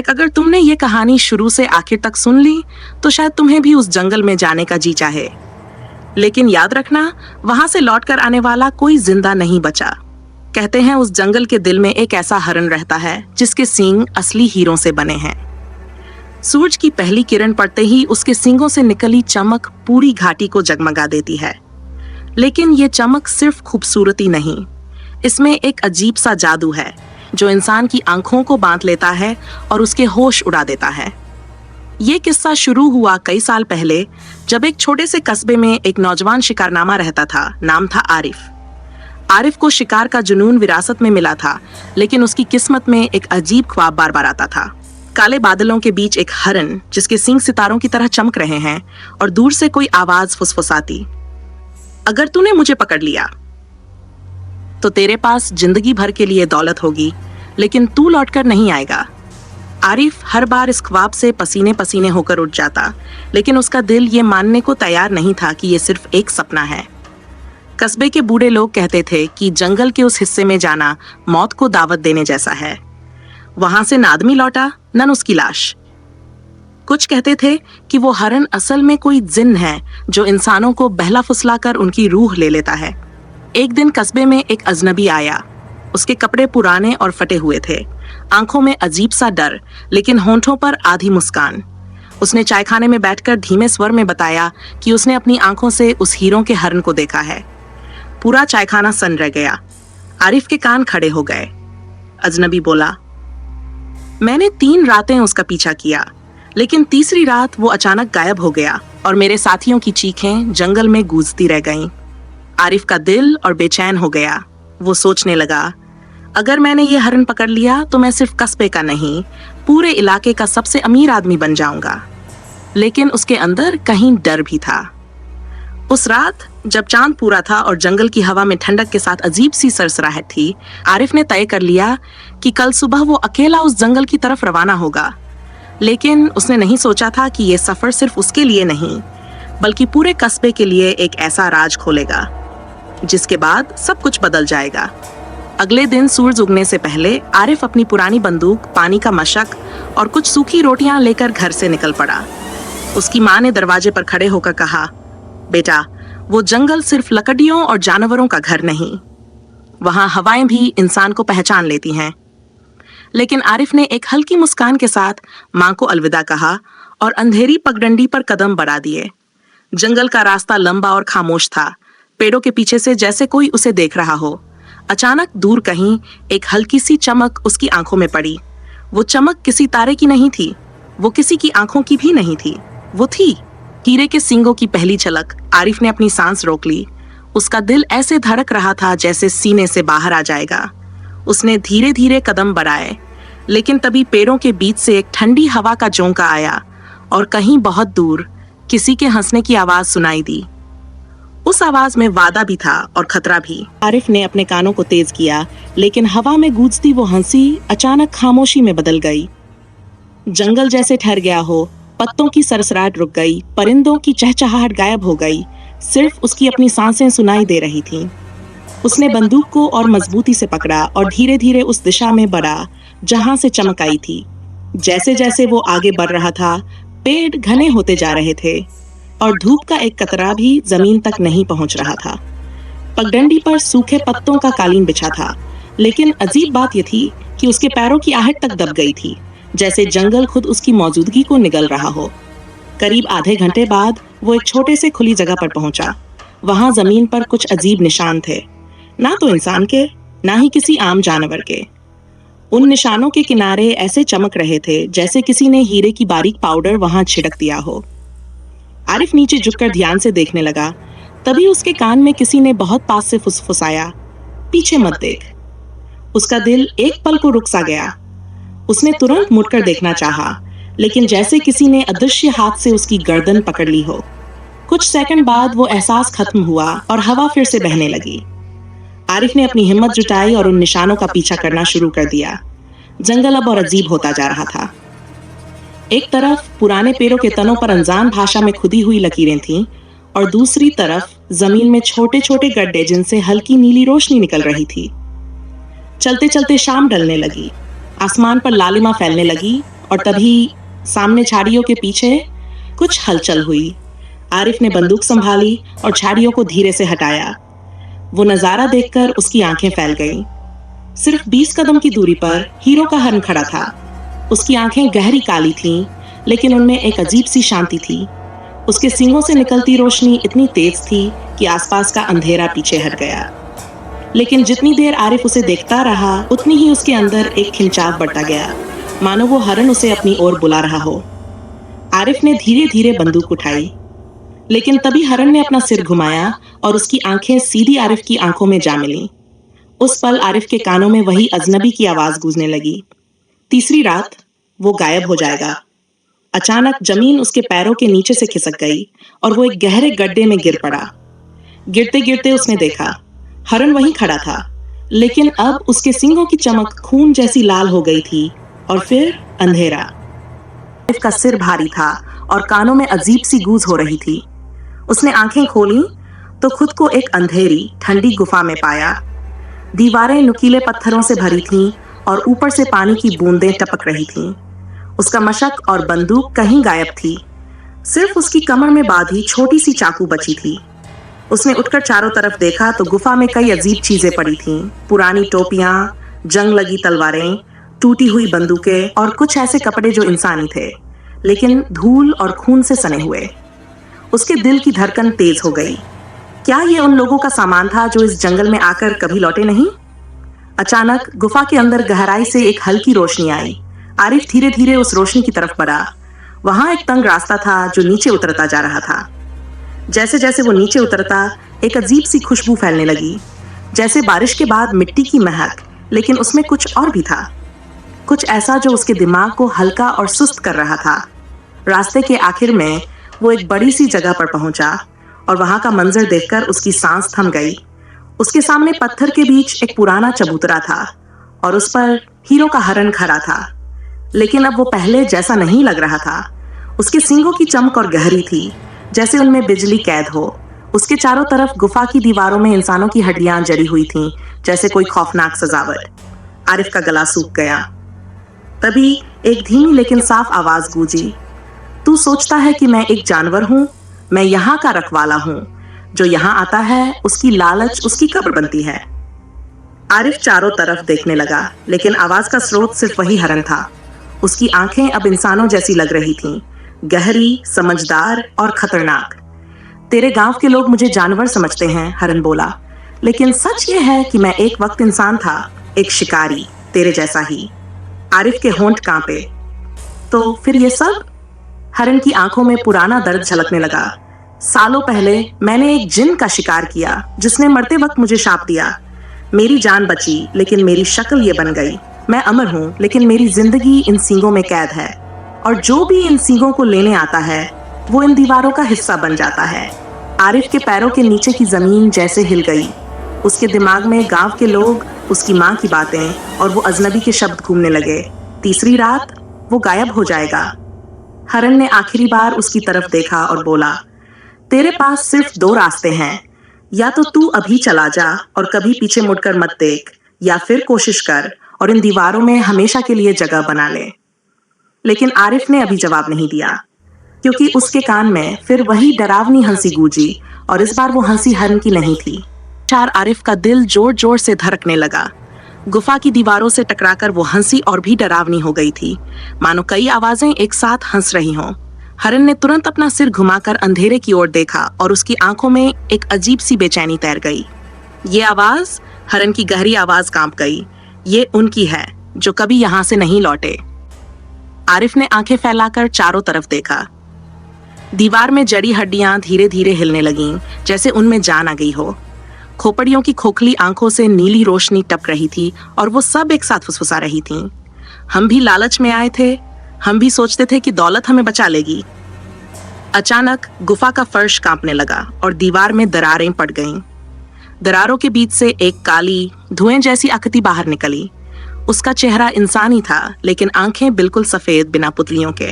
एक अगर तुमने ये कहानी शुरू से आखिर तक सुन ली तो शायद तुम्हें भी उस जंगल में जाने का जी चाहे, लेकिन याद रखना वहां से लौटकर आने वाला कोई जिंदा नहीं बचा। कहते हैं उस जंगल के दिल में एक ऐसा हरण रहता है जिसके सींग असली हीरों से बने हैं। सूरज की पहली किरण पड़ते ही उसके सींगों से निकली चमक पूरी घाटी को जगमगा देती है। लेकिन ये चमक सिर्फ खूबसूरती नहीं, इसमें एक अजीब सा जादू है जो इंसान की आंखों को बांध लेता है और उसके होश उड़ा देता है। ये किस्सा शुरू हुआ कई साल पहले, जब एक छोटे से कस्बे में एक नौजवान शिकारनामा रहता था। नाम था आरिफ। आरिफ को शिकार का जुनून विरासत में मिला था, लेकिन उसकी किस्मत में एक अजीब ख्वाब बार बार आता था। काले बादलों के बीच एक हरण जिसके सींग सितारों की तरह चमक रहे हैं, और दूर से कोई आवाज फुसफुसाती, अगर तूने मुझे पकड़ लिया तो तेरे पास जिंदगी भर के लिए दौलत होगी, लेकिन तू लौटकर नहीं आएगा। आरिफ हर बार इस ख्वाब से पसीने पसीने होकर उठ जाता, लेकिन उसका दिल ये मानने को तैयार नहीं था कि ये सिर्फ एक सपना है। कस्बे के बूढ़े लोग कहते थे कि जंगल के उस हिस्से में जाना मौत को दावत देने जैसा है। वहां से न आदमी लौटा न उसकी लाश। कुछ कहते थे कि वो हरण असल में कोई जिन्न है जो इंसानों को बहला फुसलाकर उनकी रूह ले लेता है। एक दिन कस्बे में एक अजनबी आया। उसके कपड़े पुराने और फटे हुए थे, आंखों में अजीब सा डर, लेकिन होंठों पर आधी मुस्कान। उसने चायखाने में बैठकर धीमे स्वर में बताया कि उसने अपनी आंखों से उस हीरों के हरण को देखा है। पूरा चायखाना सन्न रह गया। आरिफ के कान खड़े हो गए। अजनबी बोला, मैंने 3 रातें उसका पीछा किया, लेकिन तीसरी रात वो अचानक गायब हो गया और मेरे साथियों की चीखें जंगल में गूंजती रह गईं। आरिफ का दिल और बेचैन हो गया। वो सोचने लगा, अगर मैंने ये हरण पकड़ लिया तो मैं सिर्फ कस्बे का नहीं, पूरे इलाके का सबसे अमीर आदमी बन जाऊंगा। लेकिन उसके अंदर कहीं डर भी था। उस रात जब चांद पूरा था और जंगल की हवा में ठंडक के साथ अजीब सी सरसराहट थी, आरिफ ने तय कर लिया कि कल सुबह वो अकेला उस जंगल की तरफ रवाना होगा। लेकिन उसने नहीं सोचा था कि ये सफर सिर्फ उसके लिए नहीं, बल्कि पूरे कस्बे के लिए एक ऐसा राज खोलेगा जिसके बाद सब कुछ बदल जाएगा। अगले दिन सूरज उगने से पहले आरिफ अपनी पुरानी बंदूक, पानी का मशक और कुछ सूखी रोटियां लेकर घर से निकल पड़ा। उसकी माँ ने दरवाजे पर खड़े होकर कहा, बेटा, वो जंगल सिर्फ लकड़ियों और जानवरों का घर नहीं, वहां हवाएं भी इंसान को पहचान लेती हैं। लेकिन आरिफ ने एक हल्की मुस्कान के साथ माँ को अलविदा कहा और अंधेरी पगडंडी पर कदम बढ़ा दिए। जंगल का रास्ता लंबा और खामोश था, पेड़ों के पीछे से जैसे कोई उसे देख रहा हो। अचानक दूर कहीं एक हल्की सी चमक उसकी आंखों में पड़ी। वो चमक किसी तारे की नहीं थी, वो किसी की आंखों की भी नहीं थी, वो थी हीरे के सींगों की पहली झलक। आरिफ ने अपनी सांस रोक ली। उसका दिल ऐसे धड़क रहा था जैसे सीने से बाहर आ जाएगा। उसने धीरे धीरे कदम बढ़ाए, लेकिन तभी पेड़ों के बीच से एक ठंडी हवा का झोंका आया और कहीं बहुत दूर किसी के हंसने की आवाज सुनाई दी। उस आवाज में वादा भी था और खतरा भी। आरिफ ने अपने कानों को तेज किया, लेकिन हवा में गूंजती वो हंसी अचानक खामोशी में बदल गई। जंगल जैसे ठहर गया हो, पत्तों की सरसराहट रुक गई, परिंदों की चहचहाहट गायब हो गई, सिर्फ उसकी अपनी सांसें सुनाई दे रही थीं। उसने बंदूक को और मजबूती से पकड़ा और धीरे धीरे उस दिशा में बढ़ा जहां से चमक आई थी। जैसे जैसे वो आगे बढ़ रहा था, पेड़ घने होते जा रहे थे और धूप का एक कतरा भी जमीन तक नहीं पहुंच रहा था। पगडंडी पर सूखे पत्तों का कालीन बिछा था, लेकिन अजीब बात यह थी कि उसके पैरों की आहट तक दब गई थी, जैसे जंगल खुद उसकी मौजूदगी को निगल रहा हो। करीब आधे घंटे बाद वो एक छोटे से खुली जगह पर पहुंचा। वहां जमीन पर कुछ अजीब निशान थे, ना तो इंसान के, ना ही किसी आम जानवर के। उन निशानों के किनारे ऐसे चमक रहे थे जैसे किसी ने हीरे की बारीक पाउडर वहां छिड़क दिया हो। आरिफ नीचे झुककर ध्यान से देखने लगा। तभी उसके कान में किसी ने बहुत पास से फुसफुसाया, पीछे मत देख। उसका दिल एक पल को रुक सा गया। उसने तुरंत मुड़कर देखना चाहा, लेकिन जैसे किसी ने अदृश्य हाथ से उसकी गर्दन पकड़ ली हो। कुछ सेकंड बाद वो एहसास खत्म हुआ और हवा फिर से बहने लगी। आरिफ ने अपनी हिम्मत जुटाई और उन निशानों का पीछा करना शुरू कर दिया। जंगल अब और अजीब होता जा रहा था। एक तरफ पुराने पेड़ों के तनों पर अनजान भाषा में खुदी हुई लकीरें थीं, और दूसरी तरफ जमीन में छोटे छोटे गड्ढे जिनसे हल्की नीली रोशनी निकल रही थी। चलते चलते शाम ढलने लगी, आसमान पर लालिमा फैलने लगी और तभी सामने झाड़ियों के पीछे कुछ हलचल हुई। आरिफ ने बंदूक संभाली और झाड़ियों को धीरे से हटाया। वो नजारा देखकर उसकी आंखें फैल गईं। सिर्फ 20 कदम की दूरी पर हीरो का हरण खड़ा था। उसकी आंखें गहरी काली थीं, लेकिन उनमें एक अजीब सी शांति थी। उसके सींगों से निकलती रोशनी इतनी तेज थी कि आसपास का अंधेरा पीछे हट गया। लेकिन जितनी देर आरिफ उसे देखता रहा, उतनी ही उसके अंदर एक खिंचाव बढ़ता गया, मानो वो हरण उसे अपनी ओर बुला रहा हो। आरिफ ने धीरे धीरे बंदूक उठाई, लेकिन तभी हरण ने अपना सिर घुमाया और उसकी आंखें सीधी आरिफ की आंखों में जा मिलीं। उस पल आरिफ के कानों में वही अजनबी की आवाज गूंजने लगी, तीसरी रात वो गायब हो जाएगा। अचानक जमीन उसके पैरों के नीचे से खिसक गई और वो एक गहरे गड्ढे में गिर पड़ा। गिरते गिरते उसने देखा, हरण वहीं खड़ा था, लेकिन अब उसके सींगों की चमक खून जैसी लाल हो गई थी। और फिर अंधेरा। आरिफ का सिर भारी था और कानों में अजीब सी गूंज हो रही थी। उसने आंखें खोली तो खुद को एक अंधेरी ठंडी गुफा में पाया। दीवारें नुकीले पत्थरों से भरी थीं और ऊपर से पानी की बूंदें टपक रही थीं। उसका मशक और बंदूक कहीं गायब थी। सिर्फ उसकी कमर में बांधी छोटी सी चाकू बची थी। उसने उठकर चारों तरफ देखा तो गुफा में कई अजीब चीजें पड़ी थीं। पुरानी टोपियां, जंग लगी तलवारें, टूटी हुई बंदूकें और कुछ ऐसे कपड़े जो इंसानी थे, लेकिन धूल और खून से सने हुए। उसके दिल की धड़कन तेज हो गई। क्या ये उन लोगों का सामान था जो इस जंगल में आकर कभी लौटे नहीं? अचानक गुफा के अंदर गहराई से एक हल्की रोशनी आई। आरिफ धीरे धीरे उस रोशनी की तरफ बढ़ा। वहां एक तंग रास्ता था जो नीचे उतरता जा रहा था। जैसे जैसे वो नीचे उतरता, एक अजीब सी खुशबू फैलने लगी, जैसे बारिश के बाद मिट्टी की महक, लेकिन उसमें कुछ और भी था, कुछ ऐसा जो उसके दिमाग को हल्का और सुस्त कर रहा था। रास्ते के आखिर में वो एक बड़ी सी जगह पर पहुंचा और वहां का मंजर देखकर उसकी सांस थम गई। उसके सामने पत्थर के बीच एक पुराना चबूतरा था और उस पर हीरो का हरण खड़ा था, लेकिन अब वो पहले जैसा नहीं लग रहा था। उसके सींगों की चमक और गहरी थी, जैसे उनमें बिजली कैद हो। उसके चारों तरफ गुफा की दीवारों में इंसानों की हड्डियां जड़ी हुई थीं, जैसे कोई खौफनाक सजावट। आरिफ का गला सूख गया। तभी एक धीमी लेकिन साफ आवाज गूंजी, तू सोचता है कि मैं एक जानवर हूं? मैं यहाँ का रखवाला हूं। जो यहाँ आता है उसकी लालच उसकी कब्र बनती है। आरिफ चारों तरफ देखने लगा, लेकिन आवाज का स्रोत सिर्फ वही हरण था। उसकी आंखें अब इंसानों जैसी लग रही थीं, गहरी, समझदार और खतरनाक। तेरे गांव के लोग मुझे जानवर समझते हैं, हरण बोला, लेकिन सच ये है कि मैं एक वक्त इंसान था, एक शिकारी, तेरे जैसा ही। आरिफ के होंठ कांपे। तो फिर ये सब? हरण की आंखों में पुराना दर्द झलकने लगा। सालों पहले मैंने एक जिन का शिकार किया जिसने मरते वक्त मुझे शाप दिया। मेरी जान बची, लेकिन मेरी शक्ल ये बन गई। मैं अमर हूँ, लेकिन मेरी जिंदगी इन सींगों में कैद है। और जो भी इन सींगों को लेने आता है वो इन दीवारों का हिस्सा बन जाता है। आरिफ के पैरों के नीचे की जमीन जैसे हिल गई। उसके दिमाग में गांव के लोग, उसकी माँ की बातें और वो अजनबी के शब्द घूमने लगे। तीसरी रात वो गायब हो जाएगा। हरण ने आखिरी बार उसकी तरफ देखा और बोला, तेरे पास सिर्फ 2 रास्ते हैं, या तो तू अभी चला जा और कभी पीछे मुड़कर मत देख, या फिर कोशिश कर और इन दीवारों में हमेशा के लिए जगह बना ले। लेकिन आरिफ ने अभी जवाब नहीं दिया, क्योंकि उसके कान में फिर वही डरावनी हंसी गूंजी, और इस बार वो हंसी हरण की नहीं थी। आरिफ का दिल जोर जोर से धड़कने लगा। गुफा की दीवारों से टकराकर वो हंसी और भी डरावनी हो गई थी, मानो कई आवाजें एक साथ हंस रही हों। हरण ने तुरंत अपना सिर घुमाकर अंधेरे की ओर देखा और उसकी आंखों में एक अजीब सी बेचैनी तैर गई। ये आवाज, हरण की गहरी आवाज कांप गई। ये उनकी है जो कभी यहाँ से नहीं लौटे। आरिफ ने आंखें फैलाकर चारों तरफ देखा। दीवार में जड़ी हड्डियां धीरे धीरे हिलने लगीं, जैसे उनमें जान आ गई हो। खोपड़ियों की खोखली आंखों से नीली रोशनी टपक रही थी और वो सब एक साथ फुसफुसा रही थीं। हम भी लालच में आए थे, हम भी सोचते थे कि दौलत हमें बचा लेगी। अचानक गुफा का फर्श कांपने लगा और दीवार में दरारें पड़ गईं। दरारों के बीच से एक काली, धुएं जैसी आकृति बाहर निकली। उसका चेहरा इंसानी था, लेकिन आंखें बिल्कुल सफेद, बिना पुतलियों के।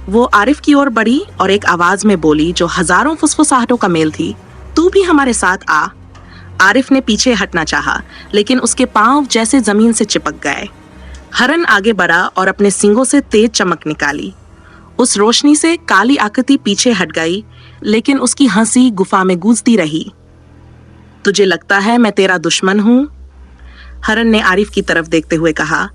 वो आरिफ की ओर बढ़ी और एक आवाज में बोली जो हजारों फुसफुसाहटों का मेल थी, तू भी हमारे साथ आ। आरिफ ने पीछे हटना चाहा, लेकिन उसके पांव जैसे जमीन से चिपक गए। हरन आगे बढ़ा और अपने सींगों से तेज चमक निकाली। उस रोशनी से काली आकृति पीछे हट गई, लेकिन उसकी हंसी गुफा में गूंजती रही। तुझे लगता है मैं तेरा दुश्मन हूं? हरन ने आरिफ की तरफ देखते हुए कहा,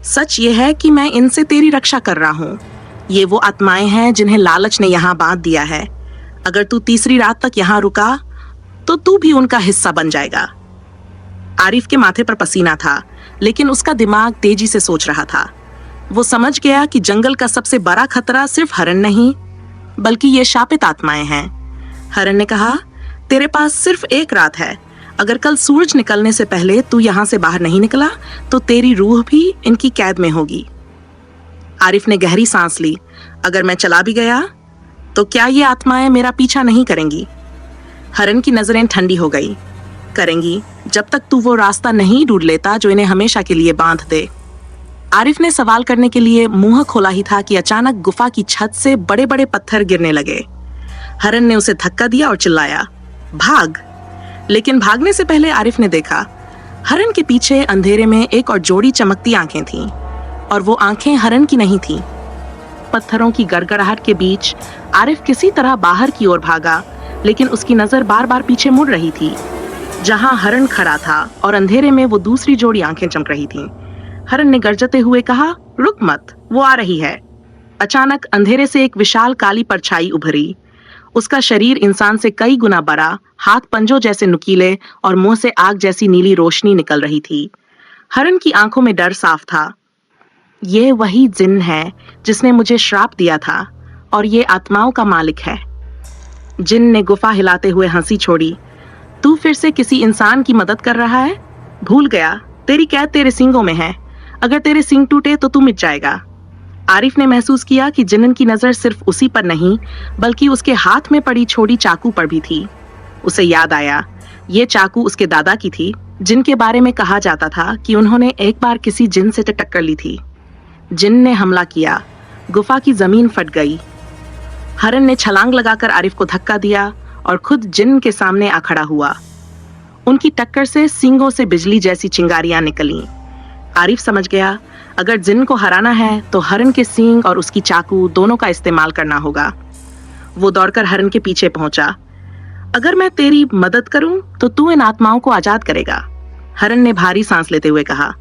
सच ये है कि मैं इनसे तेरी रक्षा कर रहा हूं। ये वो आत्माएं हैं जिन्हें लालच ने यहां बांध दिया है। अगर तू तीसरी रात तक यहां रुका तो तू भी उनका हिस्सा बन जाएगा। आरिफ के माथे पर पसीना था, लेकिन उसका दिमाग तेजी से सोच रहा था। वो समझ गया कि जंगल का सबसे बड़ा खतरा सिर्फ हरन नहीं, बल्कि ये शापित आत्माएं हैं। हरन ने कहा, तेरे पास सिर्फ एक रात है। अगर कल सूरज निकलने से पहले तू यहाँ से बाहर नहीं निकला तो तेरी रूह भी इनकी कैद में होगी। आरिफ ने गहरी सांस ली। अगर मैं चला भी गया तो क्या ये आत्माएं मेरा पीछा नहीं करेंगी? हरन की नजरें ठंडी हो गई। करेंगी, जब तक तू वो रास्ता नहीं ढूंढ लेता जो इन्हें हमेशा के लिए बांध दे। आरिफ ने सवाल करने के लिए मुंह खोला ही था कि अचानक गुफा की छत से बड़े बड़े पत्थर गिरने लगे। हरन ने उसे धक्का दिया और चिल्लाया, भाग! लेकिन भागने से पहले आरिफ ने देखा, हरन के पीछे अंधेरे में एक और जोड़ी चमकती आंखें थीं, और वो आंखें हरन की नहीं थीं। पत्थरों की गड़गड़ाहट के बीच आरिफ किसी तरह बाहर की ओर भागा, लेकिन उसकी नजर बार बार पीछे मुड़ रही थी, जहां हरन खड़ा था, और अंधेरे में वो दूसरी जोड़ी आंखें चमक रही थीं। हरन ने गरजते हुए कहा, रुक मत, वो आ रही है। अचानक अंधेरे से एक विशाल काली परछाई उभरी। उसका शरीर इंसान से कई गुना बड़ा, हाथ पंजों जैसे नुकीले और मुंह से आग जैसी नीली रोशनी निकल रही थी। हरन की आंखों में डर साफ था। ये वही जिन्न है जिसने मुझे श्राप दिया था, और ये आत्माओं का मालिक है। जिन्न ने गुफा हिलाते हुए हंसी छोड़ी। तू फिर से किसी इंसान की मदद कर रहा है? भूल गया, तेरी कैद तेरे सींगों में है। अगर तेरे सींग टूटे तो तू मिट जाएगा। आरिफ ने महसूस किया कि जिन्न की नजर सिर्फ उसी पर नहीं, बल्कि उसके हाथ में पड़ी छोटी चाकू पर भी थी। उसे याद आया, ये चाकू उसके दादा की थी, जिनके बारे में कहा जाता था कि उन्होंने एक बार किसी जिन्न से टक्कर ली थी। जिन्न ने हमला किया, गुफा की जमीन फट गई। हरन ने छलांग लगाकर आरिफ को धक्का दिया और खुद जिन्न के सामने आ खड़ा हुआ। उनकी टक्कर से सींगों से बिजली जैसी चिंगारियां निकलीं। आरिफ समझ गया, अगर जिन्न को हराना है तो हरन के सींग और उसकी चाकू दोनों का इस्तेमाल करना होगा। वो दौड़कर हरन के पीछे पहुंचा। अगर मैं तेरी मदद करूं तो तू इन आत्माओं को आजाद करेगा। हरन ने भारी सांस लेते हुए कहा,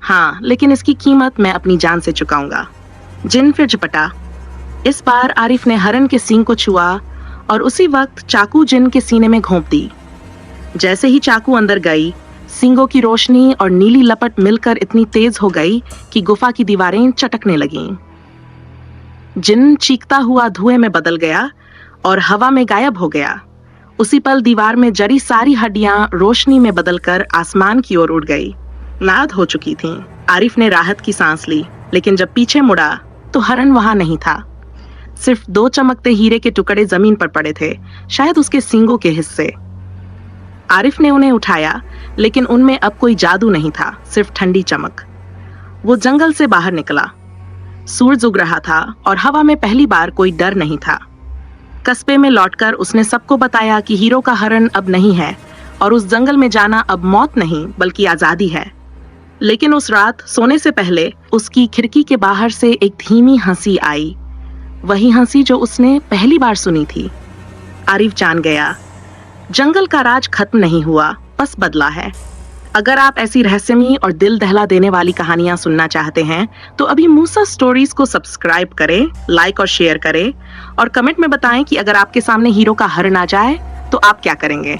हाँ, लेकिन इसकी कीमत मैं अपनी जान से चुकाऊंगा। जिन्न फिर झपटा। इस बार आरिफ ने हरन के सींग को छुआ और उसी वक्त चाकू जिन्न के सीने में घोंप दी। जैसे ही चाकू अंदर गई, सींगों की रोशनी और नीली लपट मिलकर इतनी तेज हो गई कि गुफा की दीवारें चटकने लगीं। जिन्न चीखता हुआ धुएं में बदल गया और हवा में गायब हो गया। उसी पल दीवार में जड़ी सारी हड्डियां रोशनी में बदलकर आसमान की ओर उड़ गई, नाद हो चुकी थीं। आरिफ ने राहत की सांस ली, लेकिन जब पीछे मुड़ा तो हरन वहां नहीं था। सिर्फ 2 चमकते हीरे के टुकड़े जमीन पर पड़े थे, शायद उसके सींगों के हिस्से। आरिफ ने उन्हें उठाया, लेकिन उनमें अब कोई जादू नहीं था, सिर्फ ठंडी चमक। वो जंगल से बाहर निकला। सूरज उग रहा था और हवा में पहली बार कोई डर नहीं था। कस्बे में लौटकर उसने सबको बताया कि हीरो का हरन अब नहीं है और उस जंगल में जाना अब मौत नहीं बल्कि आजादी है। लेकिन उस रात सोने से पहले उसकी खिड़की के बाहर से एक धीमी हंसी आई, वही हंसी जो उसने पहली बार सुनी थी। आरिफ जान गया, जंगल का राज खत्म नहीं हुआ, बस बदला है। अगर आप ऐसी रहस्यमयी और दिल दहला देने वाली कहानियां सुनना चाहते हैं तो अभी मूसा स्टोरीज को सब्सक्राइब करें, लाइक और शेयर करें, और कमेंट में बताएं कि अगर आपके सामने हीरो का हरन आ जाए तो आप क्या करेंगे।